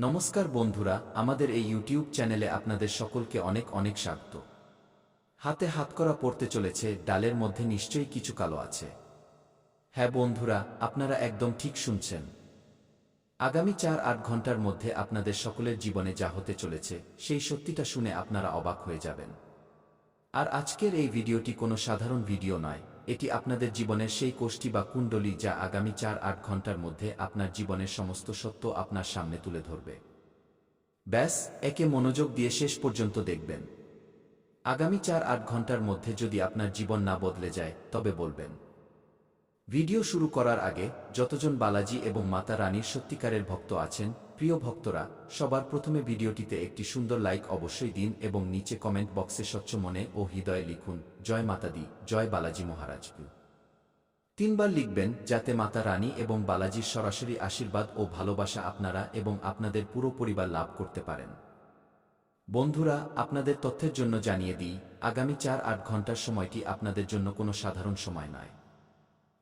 নমস্কার বন্ধুরা, আমাদের এই ইউটিউব চ্যানেলে আপনাদের সকলকে অনেক অনেক স্বাগত। হাতে হাতকড়া পড়তে চলেছে, ডালের মধ্যে নিশ্চয়ই কিছু কালো আছে। হ্যাঁ বন্ধুরা, আপনারা একদম ঠিক শুনছেন। আগামী ৪-৮ ঘন্টার মধ্যে আপনাদের সকলের জীবনে যা হতে চলেছে সেই সত্যিটা শুনে আপনারা অবাক হয়ে যাবেন। আর আজকের এই ভিডিওটি কোনো সাধারণ ভিডিও নয়, এটি আপনাদের জীবনের সেই কোষ্ঠী বা কুণ্ডলী যা আগামী ৪-৮ ঘন্টার মধ্যে আপনার জীবনের সমস্ত সত্য আপনার সামনে তুলে ধরবে। ব্যাস, একে মনোযোগ দিয়ে শেষ পর্যন্ত দেখবেন। আগামী ৪-৮ ঘন্টার মধ্যে যদি আপনার জীবন না বদলে যায় তবে বলবেন। ভিডিও শুরু করার আগে যতজন বালাজি এবং মাতা রানীর সত্যিকারের ভক্ত আছেন, প্রিয় ভক্তরা, সবার প্রথমে ভিডিওটিতে একটি সুন্দর লাইক অবশ্যই দিন এবং নিচে কমেন্ট বক্সে স্বচ্ছ মনে ও হৃদয়ে লিখুন, জয় মাতা দি, জয় বালাজি মহারাজ। ৩ বার লিখবেন, যাতে মাতা রানী এবং বালাজির সরাসরি আশীর্বাদ ও ভালোবাসা আপনারা এবং আপনাদের পুরো পরিবার লাভ করতে পারেন। বন্ধুরা, আপনাদের তথ্যের জন্য জানিয়ে দিই, আগামী ৪-৮ ঘন্টার সময়টি আপনাদের জন্য কোনো সাধারণ সময় নয়।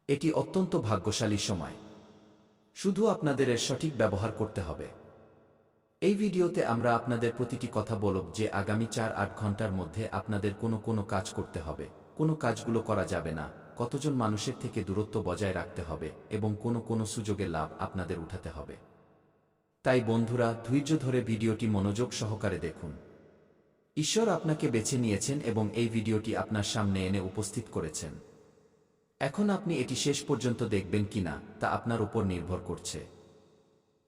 এটি অত্যন্ত ভাগ্যশালী সময়। শুধু আপনাদের এর সঠিক ব্যবহার করতে হবে। এই ভিডিওতে আমরা আপনাদের প্রতিটি কথা বলব যে আগামী ৪-৮ ঘন্টার মধ্যে আপনাদের কোনো কাজ করতে হবে, কোনো কাজগুলো করা যাবে না, কতজন মানুষের থেকে দূরত্ব বজায় রাখতে হবে এবং কোনো সুযোগের লাভ আপনাদের উঠাতে হবে। তাই বন্ধুরা, ধৈর্য ধরে ভিডিওটি মনোযোগ সহকারে দেখুন। ঈশ্বর আপনাকে বেছে নিয়েছেন এবং এই ভিডিওটি আপনার সামনে এনে উপস্থিত করেছেন। এখন আপনি এটি শেষ পর্যন্ত দেখবেন কিনা তা আপনার উপর নির্ভর করছে।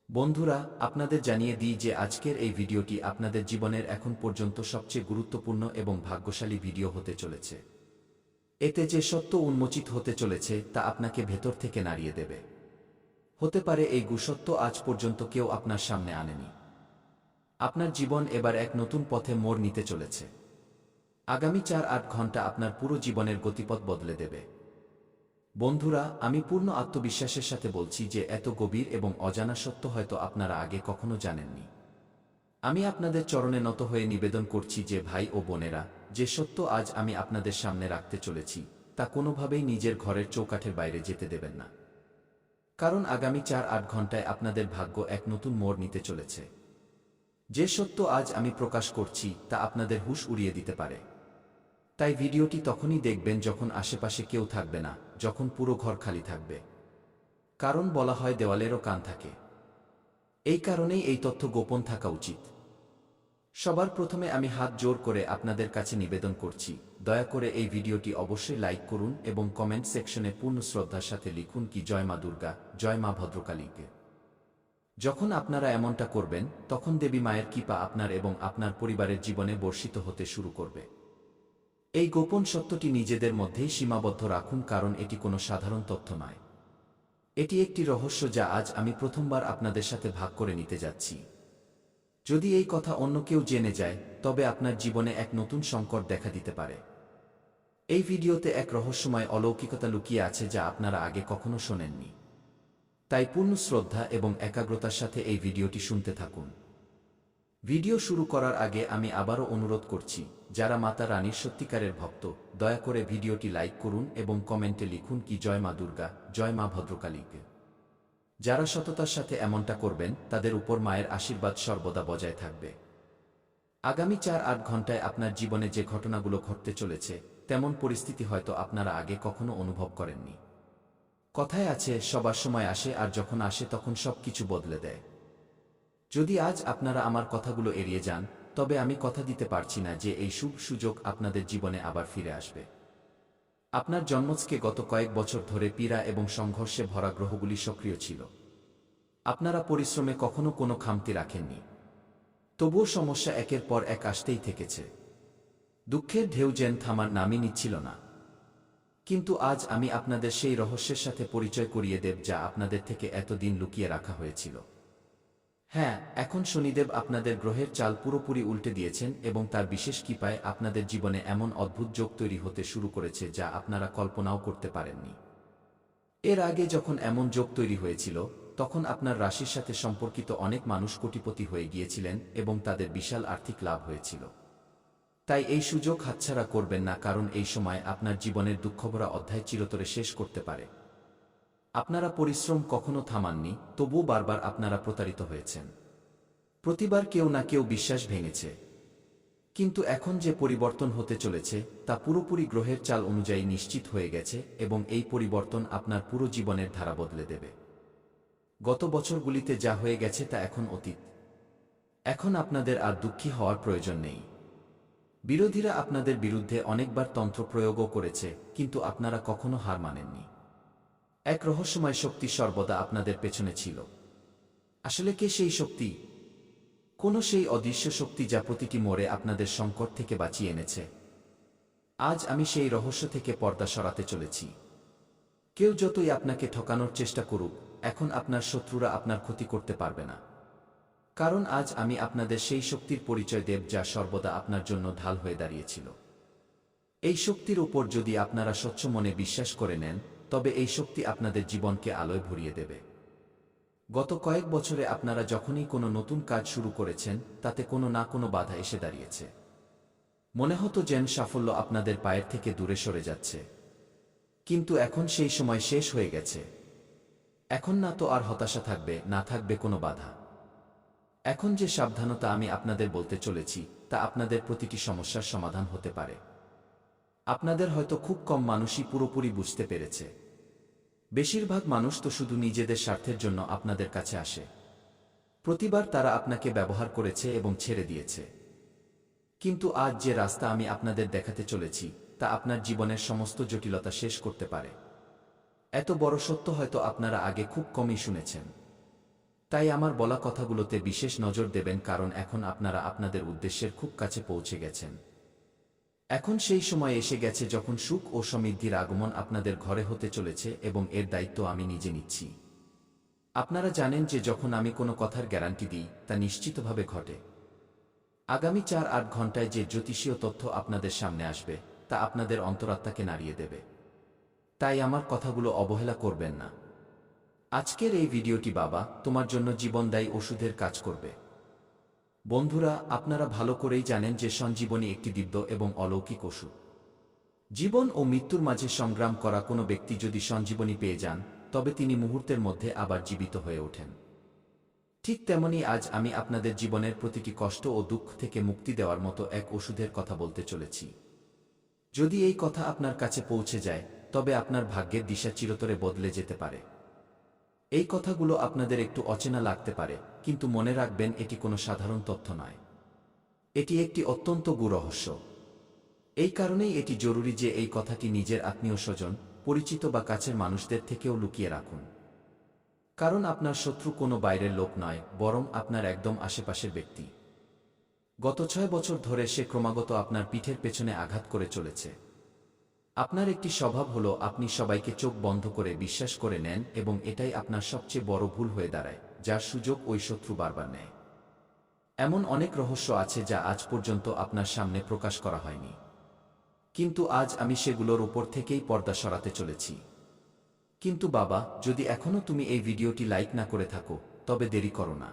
বন্ধুরা, আপনাদের জানিয়ে দিই যে আজকের এই ভিডিওটি আপনাদের জীবনের এখন পর্যন্ত সবচেয়ে গুরুত্বপূর্ণ এবং ভাগ্যশালী ভিডিও হতে চলেছে। এতে যে সত্য উন্মোচিত হতে চলেছে তা আপনাকে ভেতর থেকে নাড়িয়ে দেবে। হতে পারে এই গুসত্য আজ পর্যন্ত কেউ আপনার সামনে আনেনি। আপনার জীবন এবার এক নতুন পথে মোড় নিতে চলেছে। আগামী ৪-৮ ঘন্টা আপনার পুরো জীবনের গতিপথ বদলে দেবে। বন্ধুরা, আমি পূর্ণ আত্মবিশ্বাসের সাথে বলছি যে এত গভীর এবং অজানা সত্য হয়তো আপনারা আগে কখনো জানেননি। আমি আপনাদের চরণে নত হয়ে নিবেদন করছি যে ভাই ও বোনেরা, যে সত্য আজ আমি আপনাদের সামনে রাখতে চলেছি তা কোনোভাবেই নিজের ঘরের চৌকাঠের বাইরে যেতে দেবেন না। কারণ আগামী ৪-৮ ঘন্টায় আপনাদের ভাগ্য এক নতুন মোড় নিতে চলেছে। যে সত্য আজ আমি প্রকাশ করছি তা আপনাদের হুঁশ উড়িয়ে দিতে পারে। তাই ভিডিওটি তখনই দেখবেন যখন আশেপাশে কেউ থাকবে না, যখন পুরো ঘর খালি থাকবে। কারণ বলা হয় দেওয়ালেরও কান থাকে। এই কারণেই এই তথ্য গোপন থাকা উচিত। সবার প্রথমে আমি হাত জোর করে আপনাদের কাছে নিবেদন করছি, দয়া করে এই ভিডিওটি অবশ্যই লাইক করুন এবং কমেন্ট সেকশনে পূর্ণ শ্রদ্ধার সাথে লিখুন কি জয় মা দুর্গা, জয় মা ভদ্রকালীকে। যখন আপনারা এমনটা করবেন তখন দেবী মায়ের কৃপা আপনার এবং আপনার পরিবারের জীবনে বর্ষিত হতে শুরু করবে। এই গোপন সত্যটি নিজেদের মধ্যেই সীমাবদ্ধ রাখুন, কারণ এটি কোনো সাধারণ তথ্য নয়। এটি একটি রহস্য যা আজ আমি প্রথমবার আপনাদের সাথে ভাগ করে নিতে যাচ্ছি। যদি এই কথা অন্য কেউ জেনে যায় তবে আপনার জীবনে এক নতুন সংকট দেখা দিতে পারে। এই ভিডিওতে এক রহস্যময় অলৌকিকতা লুকিয়ে আছে যা আপনারা আগে কখনো শোনেননি। তাই পূর্ণ শ্রদ্ধা এবং একাগ্রতার সাথে এই ভিডিওটি শুনতে থাকুন। ভিডিও শুরু করার আগে আমি আবারও অনুরোধ করছি, যারা মাতা রানীর সত্যিকারের ভক্ত, দয়া করে ভিডিওটি লাইক করুন এবং কমেন্টে লিখুন কি জয় মা দুর্গা, জয় মা ভদ্রকালীকে। যারা সততার সাথে এমনটা করবেন তাদের উপর মায়ের আশীর্বাদ সর্বদা বজায় থাকবে। আগামী ৪-৮ ঘন্টায় আপনার জীবনে যে ঘটনাগুলো ঘটতে চলেছে তেমন পরিস্থিতি হয়তো আপনারা আগে কখনো অনুভব করেননি। কথায় আছে, সবার সময় আসে আর যখন আসে তখন সব কিছু বদলে দেয়। যদি আজ আপনারা আমার কথাগুলো এড়িয়ে যান তবে আমি কথা দিতে পারছি না যে এই শুভ সুযোগ আপনাদের জীবনে আবার ফিরে আসবে। আপনার জন্মছকে গত কয়েক বছর ধরে পীড়া এবং সংঘর্ষে ভরা গ্রহগুলি সক্রিয় ছিল। আপনারা পরিশ্রমে কখনো কোনো খামতি রাখেননি, তবুও সমস্যা একের পর এক আসতেই থেকেছে। দুঃখের ঢেউ যেন থামার নামই নিচ্ছিল না। কিন্তু আজ আমি আপনাদের সেই রহস্যের সাথে পরিচয় করিয়ে দেব যা আপনাদের থেকে এতদিন লুকিয়ে রাখা হয়েছিল। হ্যাঁ, এখন শনিদেব আপনাদের গ্রহের চাল পুরোপুরি উল্টে দিয়েছেন এবং তার বিশেষ কৃপায় আপনাদের জীবনে এমন অদ্ভুত যোগ তৈরি হতে শুরু করেছে যা আপনারা কল্পনাও করতে পারেননি। এর আগে যখন এমন যোগ তৈরি হয়েছিল তখন আপনার রাশির সাথে সম্পর্কিত অনেক মানুষ কোটিপতি হয়ে গিয়েছিলেন এবং তাদের বিশাল আর্থিক লাভ হয়েছিল। তাই এই সুযোগ হাতছাড়া করবেন না, কারণ এই সময় আপনার জীবনের দুঃখভরা অধ্যায় চিরতরে শেষ করতে পারে। আপনারা পরিশ্রম কখনো থামাননি, তবুও বারবার আপনারা প্রতারিত হয়েছেন। প্রতিবার কেউ না কেউ বিশ্বাস ভেঙেছে, কিন্তু এখন যে পরিবর্তন হতে চলেছে তা পুরোপুরি গ্রহের চাল অনুযায়ী নিশ্চিত হয়ে গেছে এবং এই পরিবর্তন আপনার পুরো জীবনের ধারা বদলে দেবে। গত বছরগুলিতে যা হয়ে গেছে তা এখন অতীত। এখন আপনাদের আর দুঃখী হওয়ার প্রয়োজন নেই। বিরোধীরা আপনাদের বিরুদ্ধে অনেকবার তন্ত্র প্রয়োগও করেছে, কিন্তু আপনারা কখনো হার মানেননি। এক রহস্যময় শক্তি সর্বদা আপনাদের পেছনে ছিল। আসলে কে সেই শক্তি? কোনো সেই অদৃশ্য শক্তি যা প্রতিটি মোড়ে আপনাদের সংকট থেকে বাঁচিয়ে এনেছে। আজ আমি সেই রহস্য থেকে পর্দা সরাতে চলেছি। কেউ যতই আপনাকে ঠকানোর চেষ্টা করুক, এখন আপনার শত্রুরা আপনার ক্ষতি করতে পারবে না। কারণ আজ আমি আপনাদের সেই শক্তির পরিচয় দেব যা সর্বদা আপনার জন্য ঢাল হয়ে দাঁড়িয়েছিল। এই শক্তির উপর যদি আপনারা স্বচ্ছ মনে বিশ্বাস করে নেন, তবে এই শক্তি আপনাদের জীবনকে আলোয় ভরিয়ে দেবে। গত কয়েক বছরে আপনারা যখনই কোনো নতুন কাজ শুরু করেছেন, তাতে কোনো না কোনো বাধা এসে দাঁড়িয়েছে। মনে হতো যেন সাফল্য আপনাদের পায়ের থেকে দূরে সরে যাচ্ছে। কিন্তু এখন সেই সময় শেষ হয়ে গেছে। এখন না তো আর হতাশা থাকবে, না থাকবে কোনো বাধা। এখন যে সাবধানতা আমি আপনাদের বলতে চলেছি, তা আপনাদের প্রতিটি সমস্যার সমাধান হতে পারে। আপনাদের হয়তো খুব কম মানুষই পুরোপুরি বুঝতে পেরেছে। বেশিরভাগ মানুষ তো শুধু নিজেদের স্বার্থের জন্য আপনাদের কাছে আসে। প্রতিবার তারা আপনাকে ব্যবহার করেছে এবং ছেড়ে দিয়েছে। কিন্তু আজ যে রাস্তা আমি আপনাদের দেখাতে চলেছি, তা আপনার জীবনের সমস্ত জটিলতা শেষ করতে পারে। এত বড় সত্য হয়তো আপনারা আগে খুব কমই শুনেছেন। তাই আমার বলা কথাগুলোতে বিশেষ নজর দেবেন, কারণ এখন আপনারা আপনাদের উদ্দেশ্যের খুব কাছে পৌঁছে গেছেন। এখন সেই সময় এসে গেছে যখন সুখ ও সমৃদ্ধির আগমন আপনাদের ঘরে হতে চলেছে এবং এর দায়িত্ব আমি নিজে নিচ্ছি। আপনারা জানেন যে যখন আমি কোনো কথার গ্যারান্টি দিই, তা নিশ্চিতভাবে ঘটে। আগামী 4-8 ঘন্টায় যে জ্যোতিষীয় তথ্য আপনাদের সামনে আসবে, তা আপনাদের অন্তরাত্মাকে নাড়িয়ে দেবে। তাই আমার কথাগুলো অবহেলা করবেন না। আজকের এই ভিডিওটি বাবা তোমার জন্য জীবনদায়ী ওষুধের কাজ করবে। বন্ধুরা, আপনারা ভালো করেই জানেন যে সঞ্জীবনী একটি দিব্য এবং অলৌকিক ওষুধ। জীবন ও মৃত্যুর মাঝে সংগ্রাম করা কোনো ব্যক্তি যদি সঞ্জীবনী পেয়ে যান, তবে তিনি মুহূর্তের মধ্যে আবার জীবিত হয়ে ওঠেন। ঠিক তেমনি আজ আমি আপনাদের জীবনের প্রতিটি কষ্ট ও দুঃখ থেকে মুক্তি দেওয়ার মতো এক ওষুধের কথা বলতে চলেছি। যদি এই কথা আপনার কাছে পৌঁছে যায়, তবে আপনার ভাগ্যের দিশা চিরতরে বদলে যেতে পারে। এই কথাগুলো আপনাদের একটু অচেনা লাগতে পারে, কিন্তু মনে রাখবেন এটি কোনো সাধারণ তথ্য নয়। এটি একটি অত্যন্ত গূঢ় রহস্য। এই কারণেই এটি জরুরি যে এই কথাটি নিজের আত্মীয় স্বজন, পরিচিত বা কাছের মানুষদের থেকেও লুকিয়ে রাখুন। কারণ আপনার শত্রু কোনো বাইরের লোক নয়, বরং আপনার একদম আশেপাশের ব্যক্তি। গত 6 বছর ধরে সে ক্রমাগত আপনার পিঠের পেছনে আঘাত করে চলেছে। আপনার একটি স্বভাব হলো আপনি সবাইকে চোখ বন্ধ করে বিশ্বাস করে নেন, এবং এটাই আপনার সবচেয়ে বড় ভুল হয়ে দাঁড়ায়, যার সুযোগ ওই শত্রু বারবার নেয়। এমন অনেক রহস্য আছে যা আজ পর্যন্ত আপনার সামনে প্রকাশ করা হয়নি, কিন্তু আজ আমি সেগুলোর উপর থেকেই পর্দা সরাতে চলেছি। কিন্তু বাবা, যদি এখনো তুমি এই ভিডিওটি লাইক না করে থাকো, তবে দেরি করো না।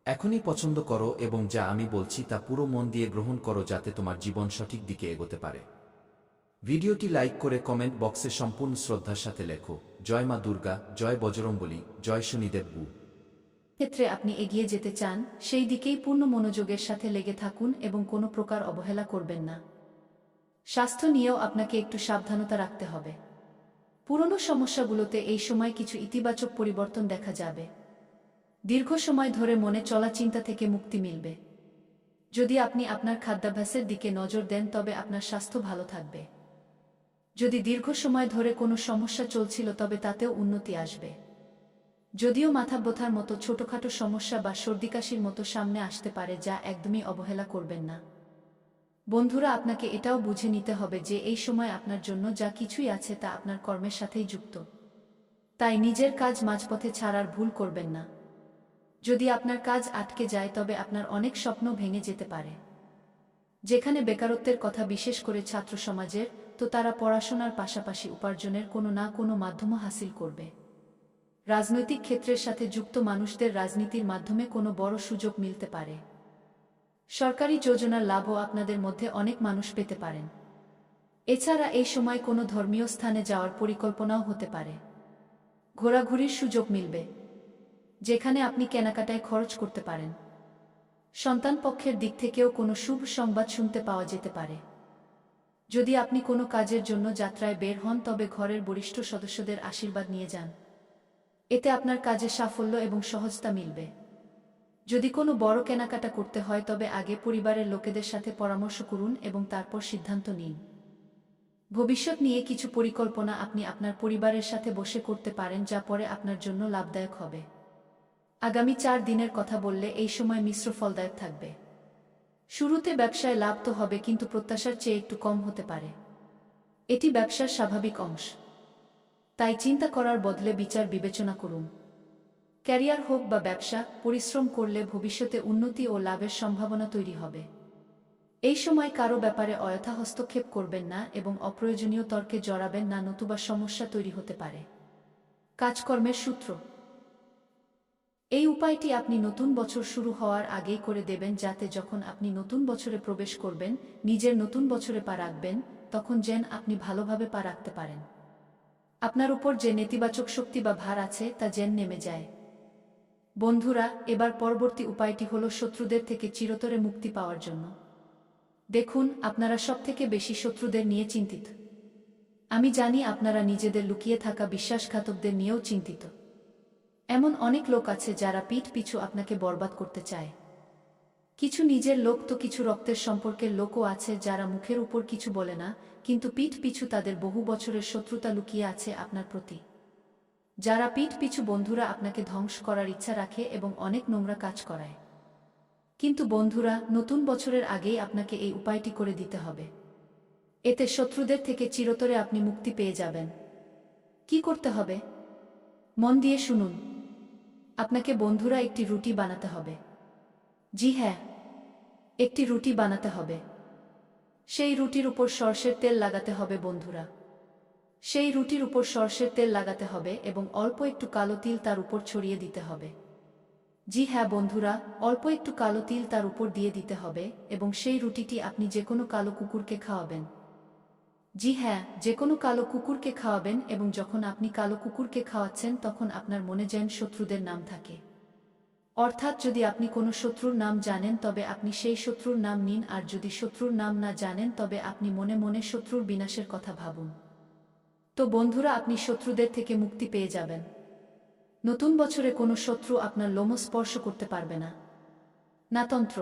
এখনই পছন্দ করো এবং যা আমি বলছি তা পুরো মন দিয়ে গ্রহণ করো, যাতে তোমার জীবন সঠিক দিকে এগোতে পারে। ভিডিওটি লাইক করে কমেন্ট বক্সে সম্পূর্ণ শ্রদ্ধার সাথে লেখো, জয় মা দুর্গা, জয় বজরংবলী, জয় শনিদেব বু। ক্ষেত্রে আপনি এগিয়ে যেতে চান, সেই দিকেই পূর্ণ মনোযোগের সাথে লেগে থাকুন এবং কোনো প্রকার অবহেলা করবেন না। স্বাস্থ্য নিয়েও আপনাকে একটু সাবধানতা রাখতে হবে। পুরনো সমস্যাগুলোতে এই সময় কিছু ইতিবাচক পরিবর্তন দেখা যাবে। দীর্ঘ সময় ধরে মনে চলা চিন্তা থেকে মুক্তি মিলবে। যদি আপনি আপনার খাদ্যাভ্যাসের দিকে নজর দেন, তবে আপনার স্বাস্থ্য ভালো থাকবে। যদি দীর্ঘ সময় ধরে কোনো সমস্যা চলছিল, তবে তাতেও উন্নতি আসবে। যদিও মাথা ব্যথার মতো ছোটখাটো সমস্যা বা সর্দিকাশির মতো সামনে আসতে পারে, যা একদমই অবহেলা করবেন না। বন্ধুরা, আপনাকে এটাও বুঝে নিতে হবে যে এই সময় আপনার জন্য যা কিছুই আছে তা আপনার কর্মের সাথেই যুক্ত। তাই নিজের কাজ মাঝপথে ছাড়ার ভুল করবেন না। যদি আপনার কাজ আটকে যায়, তবে আপনার অনেক স্বপ্ন ভেঙে যেতে পারে। যেখানে বেকারত্বের কথা বিশেষ করে ছাত্র সমাজের, তো তারা পড়াশোনার পাশাপাশি উপার্জনের কোনো না কোনো মাধ্যম হাসিল করবে। রাজনৈতিক ক্ষেত্রের সাথে যুক্ত মানুষদের রাজনীতির মাধ্যমে কোনো বড় সুযোগ মিলতে পারে। সরকারি যোজনার লাভও আপনাদের মধ্যে অনেক মানুষ পেতে পারেন। এছাড়া এই সময় কোনো ধর্মীয় স্থানে যাওয়ার পরিকল্পনাও হতে পারে। ঘোরাঘুরির সুযোগ মিলবে, যেখানে আপনি কেনাকাটায় খরচ করতে পারেন। সন্তান পক্ষের দিক থেকেও কোনো শুভ সংবাদ শুনতে পাওয়া যেতে পারে। যদি আপনি কোনো কাজের জন্য যাত্রায় বের হন তবে ঘরের বরিষ্ঠ সদস্যদের আশীর্বাদ নিয়ে যান। এতে আপনার কাজে সাফল্য এবং সহজতা মিলবে। যদি কোনো বড় কেনাকাটা করতে হয় তবে আগে পরিবারের লোকেদের সাথে পরামর্শ করুন এবং তারপর সিদ্ধান্ত নিন। ভবিষ্যৎ নিয়ে কিছু পরিকল্পনা আপনি আপনার পরিবারের সাথে বসে করতে পারেন যা পরে আপনার জন্য লাভদায়ক হবে। আগামী 4 দিনের কথা বললে এই সময় মিশ্র ফলদায়ক থাকবে। শুরুতে ব্যবসায় লাভ তো হবে কিন্তু প্রত্যাশার চেয়ে একটু কম হতে পারে। এটি ব্যবসার স্বাভাবিক অংশ, তাই চিন্তা করার বদলে বিচার বিবেচনা করুন। ক্যারিয়ার হোক বা ব্যবসা, পরিশ্রম করলে ভবিষ্যতে উন্নতি ও লাভের সম্ভাবনা তৈরি হবে। এই সময় কারো ব্যাপারে অযথা হস্তক্ষেপ করবেন না এবং অপ্রয়োজনীয় তর্কে জড়াবেন না, নতুবা সমস্যা তৈরি হতে পারে। কাজকর্মের সূত্র। এই উপায়টি আপনি নতুন বছর শুরু হওয়ার আগেই করে দেবেন যাতে যখন আপনি নতুন বছরে প্রবেশ করবেন, নিজের নতুন বছরে পা রাখবেন, তখন যেন আপনি ভালোভাবে পা রাখতে পারেন। আপনার উপর যে নেতিবাচক শক্তি বা ভার আছে তা যেন নেমে যায়। বন্ধুরা, এবার পরবর্তী উপায়টি হলো শত্রুদের থেকে চিরতরে মুক্তি পাওয়ার জন্য। দেখুন, আপনারা সবথেকে বেশি শত্রুদের নিয়ে চিন্তিত। আমি জানি আপনারা নিজেদের লুকিয়ে থাকা বিশ্বাসঘাতকদের নিয়েও চিন্তিত। এমন অনেক লোক আছে যারা পিঠ পিছু আপনাকে বরবাদ করতে চায়। কিছু নিজের লোক তো কিছু রক্তের সম্পর্কের লোকও আছে যারা মুখের উপর কিছু বলে না, কিন্তু পিঠ পিছু তাদের বহু বছরের শত্রুতা লুকিয়ে আছে আপনার প্রতি। যারা পিঠ পিছু বন্ধুরা আপনাকে ধ্বংস করার ইচ্ছা রাখে এবং অনেক নোংরা কাজ করায়। কিন্তু বন্ধুরা, নতুন বছরের আগেই আপনাকে এই উপায়টি করে দিতে হবে। এতে শত্রুদের থেকে চিরতরে আপনি মুক্তি পেয়ে যাবেন। কি করতে হবে? মন দিয়ে শুনুন। আপনাকে বন্ধুরা একটি রুটি বানাতে হবে। জি হ্যাঁ, একটি রুটি বানাতে হবে। সেই রুটির উপর সরষের তেল লাগাতে হবে বন্ধুরা। সেই রুটির উপর সরষের তেল লাগাতে হবে এবং অল্প একটু কালো তিল তার উপর ছড়িয়ে দিতে হবে। জি হ্যাঁ বন্ধুরা, অল্প একটু কালো তিল তার উপর দিয়ে দিতে হবে এবং সেই রুটিটি আপনি যে কোনো কালো কুকুরকে খাওয়াবেন। জি হ্যাঁ, যে কোনো কালো কুকুরকে খাওয়াবেন এবং যখন আপনি কালো কুকুরকে খাওয়াচ্ছেন তখন আপনার মনে যেন শত্রুদের নাম থাকে। অর্থাৎ যদি আপনি কোনো শত্রুর নাম জানেন তবে আপনি সেই শত্রুর নাম নিন, আর যদি শত্রুর নাম না জানেন তবে আপনি মনে মনে শত্রুর বিনাশের কথা ভাবুন। তো বন্ধুরা, আপনি শত্রুদের থেকে মুক্তি পেয়ে যাবেন। নতুন বছরে কোনো শত্রু আপনার লোম স্পর্শ করতে পারবে না। না তন্ত্র